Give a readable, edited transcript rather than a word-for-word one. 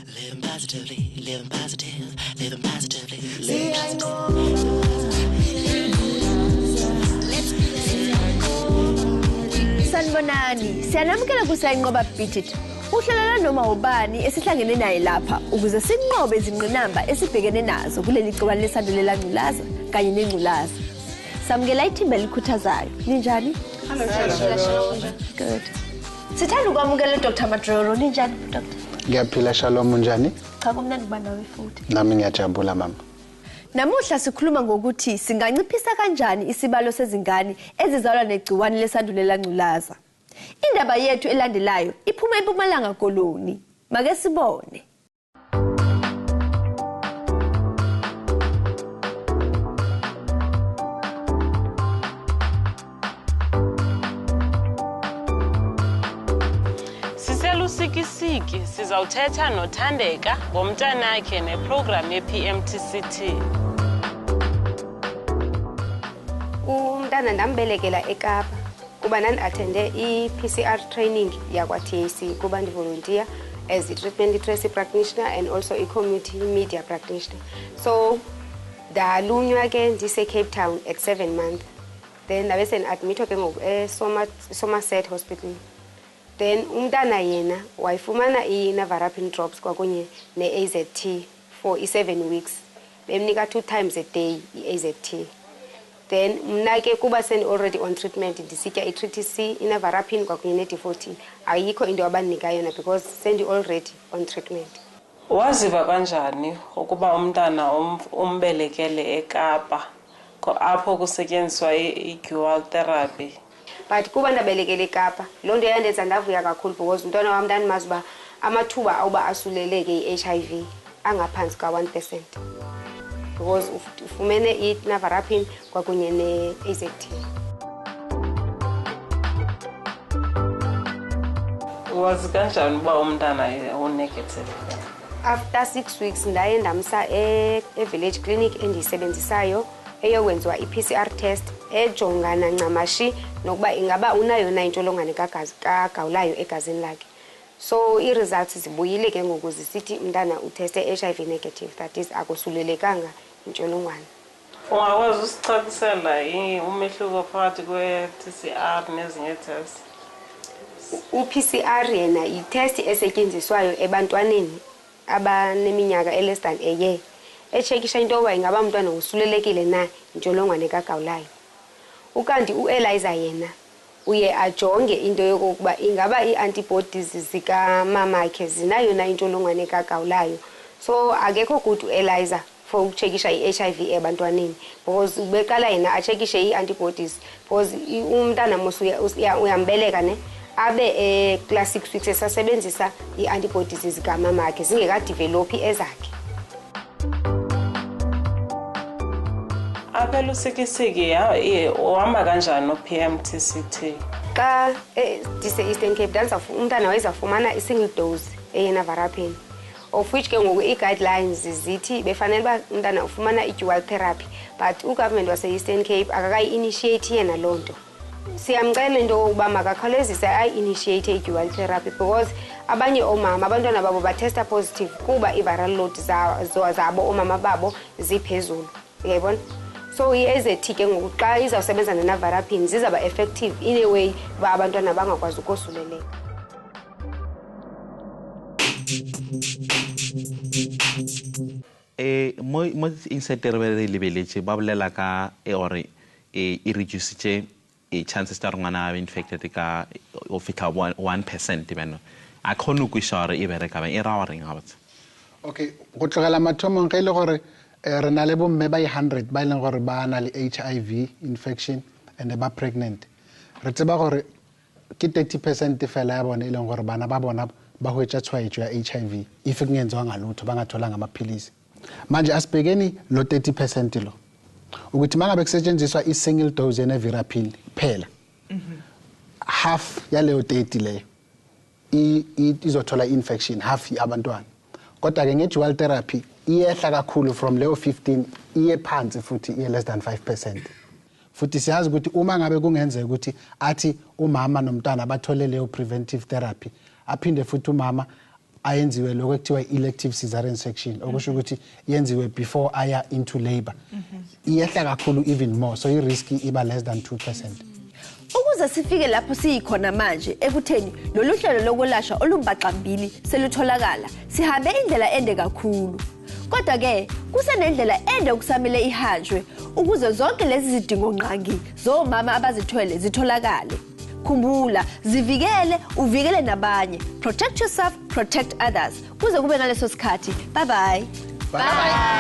Living positively, living positive, living positively, living positive. Sanibonani, siyanamukela kuSayinqoba Budget. Uhlalela noma ubani esihlangene naye lapha ukuze sinqobe izingqinamba esibhekene nazo kuleli gciwane lesandulela ngculaza kanye nengculaza. Samukela ithimba elikhuthazayo. Ninjani? Hello. Good. Sithanda ukwamukela Dr. Madroro. Ninjani Dr.? Ngiyaphila Shalom njani? Cha kumnandi kuba nawe futhi. Nami ngiyajabula mama. Namuhla sikhuluma ngokuthi singanciphisa kanjani isibalo sezingane ezizalwa negciwane lesandulela ngculaza. Indaba yethu elandelayo iphuma eMpumalanga Koloni. Make sibone. Siselusikisiki sizawuthetha noThandeka ngomntanakhe neprogram yePMTCT. Umntana ndambelekela eKapa kuba nandi-athende i-PCR training yakwa-TAC kuba ndi-volunteer as i-treatment literacy practitioner and also i-community media practitioner. So ndalunywa ke ndise-Cape Town at 7 months. Then ndabe sen-admithwa ke ngoku eSomerset Hospital. Then umntana yena wayifumana i-navarapin drops kwakunye ne-AZT for i-7 weeks. Bemnika 2 times a day i-AZT. Then mna ke kuba already on treatment ndisitya i-Tritisi, i-navarapin kwakunye ne-D14. Ayikho into abanika yona because already on treatment. Waziva kanjani ukuba umntana umbelekele eKapa apho kusetyenziswa i-dual therapy? But kuba ndabelekele eKapa loo nto yandenza ndavuya kakhulu because umntwana wam ndandimazi uba amathuba awuba asuleleke i-HIV angaphansi ka-1%. Because ufumene i-navarapin kwakunye ne-AZT. Wazi kanjani uba umntana unegative? After 6 weeks ndaye ndamsa e-village clinic endiyisebenzisayo eyokwenziwa i-PCR test ejongana ncamashi nokuba ingaba unayo na intsholongwane kagawulayo egazini lakhe. So i-results zibuyile ke ngoku zisithi umntana uteste HIV negative, that is akosulelekanga intsholongwane. Ungakwazi usicacisela umehluko phakathi kwe-TCR nezinye tests? U-PCR yena yi-test esetyenziswayo ebantwaneni abaneminyaka less than a year echekisha into yoba ingaba umntwana usulelekile na intsholongwane kagawulayo. Ukanti u-ELISA yena uye ajonge into yokokuba ingaba ii-antibodies zikamamakhe zinayo na intsholongwane kagawulayo. So akekho good u-ELISA for ukutshekisha i-HIV ebantwaneni because ubeqala yena atshekishe ii-antibodies because umntana mos uyambeleka ne abe class 6 weeks esasebenzisa ii-antibodies zikamamakhe zingekadevelophi ezakhe. Apha elusikisiki uhamba kanjani no-PMTCT? Xa ndise-Eastern Cape umntana wayezafumana i-single dose eyenavarapin, of which ke ngoku ii-guidelines zithi befanele uba umntana ufumana i-dual therapy, but ugovernment wase-Eastern Cape akakayi-initiate yena loo nto. Siyamcela into yokuba makakhawulezise ayi-initiate i-dual therapy because abanye oomama abantwana babo batesta positive kuba i-viral load zabo oomama babo ziphezulu. Uyayibona? So i-AZT ke ngoku xa izawusebenza ne-navarapin zizaba effective in a way uba abantwana bangakwazi ukosuleleka. Mo insector re lebeletse ba bolela ka ore e reduce chances tsa rona ba infected ka o fika 1% beno a khona go share e bereka ba e ra reng ha batse. Okay, go tlogela mathomo ga ile gore re na le bomme ba 100 ba ileng gore ba na le HIV infection and ba pregnant. Re tseba gore ke 30% fela ya bona ileng gore bana ba bona ba hwetša tshwaetso ya HIV if kungenzwa ngalutho bangatholanga amaphilisi. Manje asibhekeni lo 30% lo ukuthi mangabe kusetshenziswa i-single dose yenavarapin phela half yaleyo 30 leyo izothola infection half abantwana. Kodwa ke nge-dual therapy iyehla kakhulu from leyo 15 iye phansi futhi iye less than 5%. Futhi siyazi ukuthi uma ngabe kungenzeka ukuthi athi umama nomntana bathole leyo preventive therapy aphinde futhi umama ayenziwe lokho ekuthiwa elective cesarean section okusho ukuthi yenziwe before aya into labor iyehla kakhulu even more so i-risk iba less than 2%. Ukuze sifike lapho siyikhona manje ekutheni lolu hlelo lokwelashwa olumbaxambili selutholakala sihambe indlela ende kakhulu. Kodwa ke kusenendlela ende okusamele ihanjwe ukuze zonke lezi zidingo nqangi zomama abazithwele zitholakale. Khumbula, zivikele, uvikele nabanye. Protect yourself, protect others. Kuze kube ngaleso sikhathi. Bye bye. Bye.